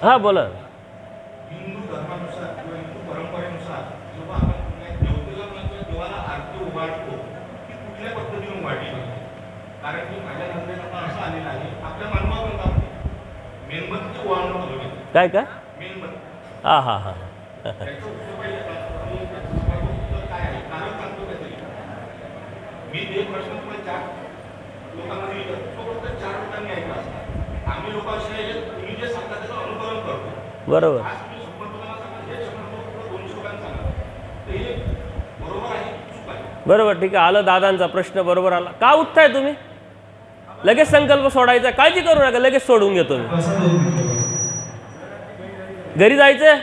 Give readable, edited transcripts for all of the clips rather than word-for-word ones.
हां बोला. हिंदू धर्मानुसार किंवा हिंदू परंपरेनुसार जेव्हा आपण कुठल्या देवतेला किंवा देवाला आरती उभारतो ती कुठल्या पद्धतीने उभारली पाहिजे. कारण की माझ्या नजरेत आता असं आलेलं आहे आपल्या मानवाबरोबर मेणबत्ती ओवाळणं बरोबर काय काय मेणबत्ती हां हां हां त्याचं उत्तर पाहिजे का आणि त्याचं सर्वात उत्तर काय आहे कारण सांगतो काहीतरी. मी जे प्रश्न तुम्हाला 4 लोकांना दिलं तो फक्त 4 लोकांनी ऐकला असता. आम्ही लोक असे आहे तुम्ही जे सांगता त्याचं अनुकरण करतो. बरोबर आज तुम्ही शंभर सांगा हे शंभर 200 लोकांना सांगा तर हे बरोबर आहे चूक आहे. बरोबर ठीक आहे. आलं दादांचा प्रश्न बरोबर आला. का उठताय तुम्ही लगेच संकल्प सोडायचा काळजी करू नका लगेच सोडून घेतो मी. घरी जायचंय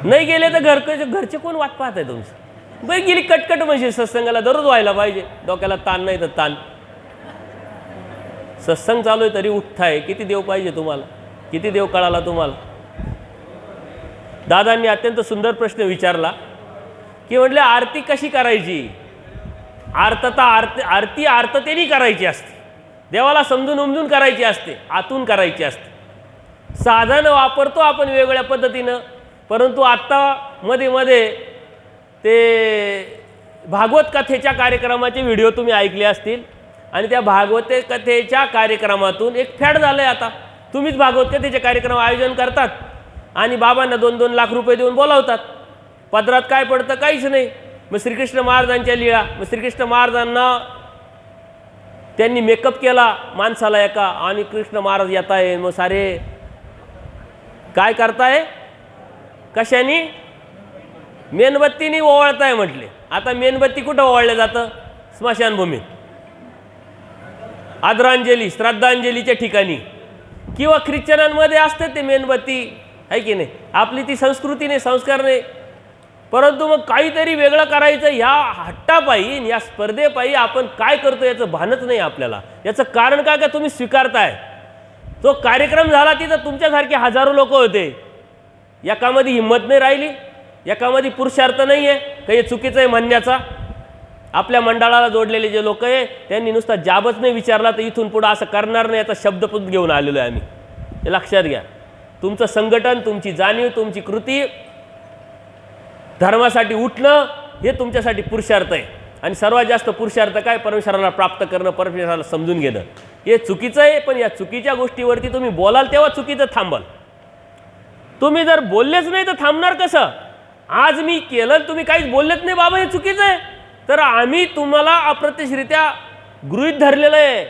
नाही गेले तर घरचे कोण वाट पाहत आहे तुमचं. बरं गेली कटकट म्हणजे सत्संगाला दररोज व्हायला पाहिजे. डोक्याला ताण नाही तर ताण. सत्संग चालू आहे तरी उठताय. किती देव पाहिजे तुम्हाला किती देव कळाला तुम्हाला. दादांनी अत्यंत सुंदर प्रश्न विचारला की म्हटले आरती कशी करायची. आरती आर्ततेने करायची असते. देवाला समजून उमजून करायची असते. आतून करायची असते. साधन वापरतो आपण वेगवेगळ्या पद्धतीनं परंतु आत्ता मध्ये मध्ये ते भागवत कथेच्या कार्यक्रमाचे व्हिडिओ तुम्ही ऐकले असतील आणि त्या भागवत कथेच्या कार्यक्रमातून एक फॅड झालं आहे. आता तुम्हीच भागवत कथेचे कार्यक्रम आयोजन करतात आणि बाबांना 2-2 लाख रुपये देऊन बोलावतात. पदरात काय पडतं काहीच नाही. मग श्रीकृष्ण महाराजांच्या लीळा मग श्रीकृष्ण महाराजांना त्यांनी मेकअप केला माणसाला एका आणि कृष्ण महाराज येत आहे. मग सारे काय करताय कशाने मेणबत्तीने ओवाळताय म्हटले. आता मेणबत्ती कुठं ओवाळलं जातं स्मशानभूमीत आदरांजली श्रद्धांजलीच्या ठिकाणी किंवा ख्रिश्चनांमध्ये असते ते मेणबत्ती आहे की नाही. आपली ती संस्कृती नाही संस्कार नाही. परंतु मग काहीतरी वेगळं करायचं ह्या हट्टापायी या स्पर्धेपायी आपण काय करतो याचं भानच नाही आपल्याला. याचं कारण काय का तुम्ही स्वीकारताय. तो कार्यक्रम झाला तिथं तुमच्यासारखे हजारो लोक होते. एकामध्ये हिंमत नाही राहिली एकामध्ये पुरुषार्थ नाही आहे काही हे चुकीचं आहे म्हणण्याचा. आपल्या मंडळाला जोडलेले जे लोक आहे त्यांनी नुसता जाबच नाही विचारला तर इथून पुढं असं करणार नाही याचा शब्द पण घेऊन आलेलो आहे आम्ही. हे लक्षात घ्या. तुमचं संघटन तुमची जाणीव तुमची कृती धर्मासाठी उठणं हे तुमच्यासाठी पुरुषार्थ आहे. आणि सर्वात जास्त पुरुषार्थ काय परमेश्वराला प्राप्त करणं परमेश्वराला समजून घेणं हे चुकीचं आहे. पण या चुकीच्या गोष्टीवरती तुम्ही बोलाल तेव्हा चुकीचं थांबाल. तुम्ही जर बोललेच नाही तर थांबणार कसं. आज मी केलं तुम्ही काहीच बोललेच नाही बाबा हे चुकीचं आहे तर आम्ही तुम्हाला अप्रत्यक्षरित्या गृहीत धरलेलं आहे.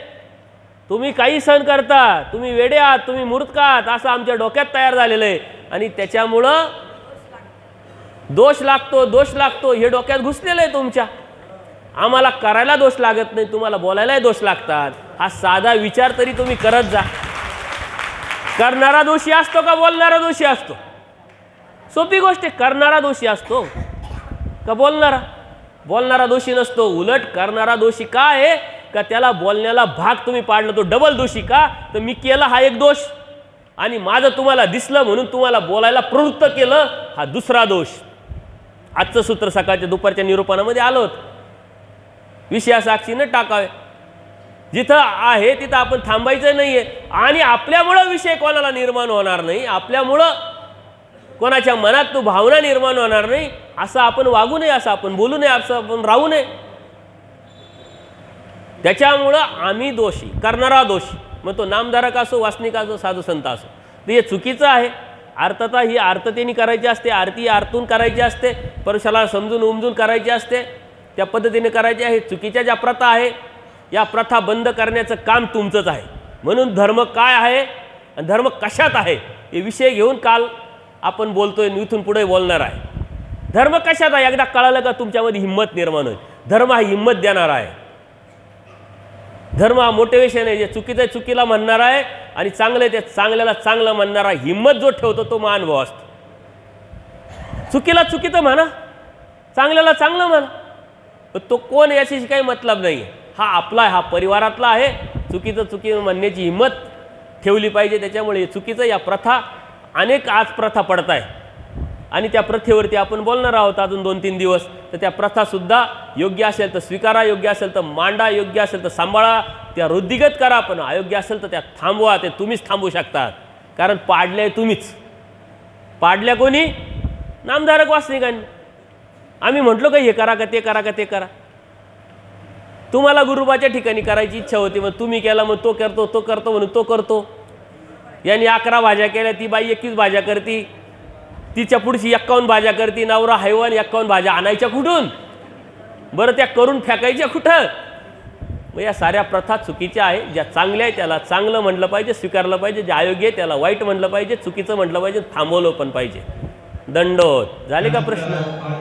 तुम्ही काही सहन करता तुम्ही वेडे आहात तुम्ही मूर्ख आहात असं आमच्या डोक्यात तयार झालेलं आहे. आणि त्याच्यामुळं दोष लागतो हे डोक्यात घुसलेलं आहे तुमच्या. आम्हाला करायला दोष लागत नाही तुम्हाला बोलायलाही दोष लागतात. हा साधा विचार तरी तुम्ही करत जा. करणारा दोषी असतो का बोलणारा दोषी असतो. सोपी गोष्ट आहे. करणारा दोषी असतो का बोलणारा दोषी नसतो. उलट करणारा दोषी का आहे का त्याला बोलण्याला भाग तुम्ही पाडलं तो डबल दोषी का तर मी केला हा एक दोष आणि माझं तुम्हाला दिसलं म्हणून तुम्हाला बोलायला प्रवृत्त केलं हा दुसरा दोष. आजचं सूत्र सकाळच्या दुपारच्या निरूपणामध्ये आलं होतं. विषयासाक्षीनं टाकावे. जिथं आहे तिथं आपण थांबायचं नाही आहे. आणि आपल्यामुळं विषय कोणाला निर्माण होणार नाही आपल्यामुळं कोणाच्या मनात तो भावना निर्माण होणार नाही असं आपण वागू नये असं आपण बोलू नये असं आपण राहू नये. त्याच्यामुळं आम्ही दोषी करणारा दोषी मग तो नामधारक असो वासनिक असो साधू संत असो तर हे चुकीचं आहे. आर्तता ही आर्ततेने करायची असते. आरती आरतून करायची असते. परमेश्वराला समजून उमजून करायची असते. त्या पद्धतीने करायची आहे. चुकीच्या ज्या प्रथा आहे या प्रथा बंद करण्याचं काम तुमचंच आहे. म्हणून धर्म काय आहे आणि धर्म कशात आहे हे विषय घेऊन काल आपण बोलतोय इथून पुढे बोलणार आहे. धर्म कशात आहे एकदा कळालं का तुमच्यामध्ये हिंमत निर्माण होईल. धर्म हा हिंमत देणारा आहे. धर्म हा मोटिवेशन आहे. जे चुकीचं चुकीला म्हणणार आहे आणि चांगलं आहे ते चांगल्याला चांगलं म्हणणारा हिंमत जो ठेवतो तो महानुभव असतो. चुकीला चुकीचं म्हणा चांगल्याला चांगलं म्हणा तो कोण याच्याशी काही मतलब नाही. हा आपला हा परिवारातला आहे. चुकीचं चुकी म्हणण्याची हिंमत ठेवली पाहिजे. त्याच्यामुळे चुकीचं या प्रथा अनेक आज प्रथा पडत आहे आणि त्या प्रथेवरती आपण बोलणार आहोत अजून 2-3 दिवस. तर त्या प्रथासुद्धा योग्य असेल तर स्वीकारा, योग्य असेल तर मांडा, योग्य असेल तर सांभाळा, त्या वृद्धिगत करा, पण अयोग्य असेल तर त्या थांबवा. ते तुम्हीच थांबवू शकतात, कारण पाडल्या तुम्हीच. पाडल्या कोणी? नामधारक वासनिकांनी. आम्ही म्हटलो का हे करा का ते करा का ते करा. तुम्हाला गुरुबाच्या ठिकाणी करायची इच्छा होती, मग तुम्ही केला, मग तो करतो, तो करतो म्हणून तो करतो. यांनी 11 भाज्या केल्या, ती बाई 21 भाज्या करती, तिच्या पुढची 51 भाज्या करती. नवरा हैवान 51 भाज्या आणायच्या कुठून बरं, त्या करून फेकायच्या कुठं? मग या साऱ्या प्रथा चुकीच्या आहे. ज्या चांगल्या आहे त्याला चांगलं म्हटलं पाहिजे, स्वीकारलं पाहिजे. जे अयोग्य आहे त्याला वाईट म्हटलं पाहिजे, चुकीचं म्हटलं पाहिजे, थांबवलं पण पाहिजे. दंडोत. झाले का प्रश्न?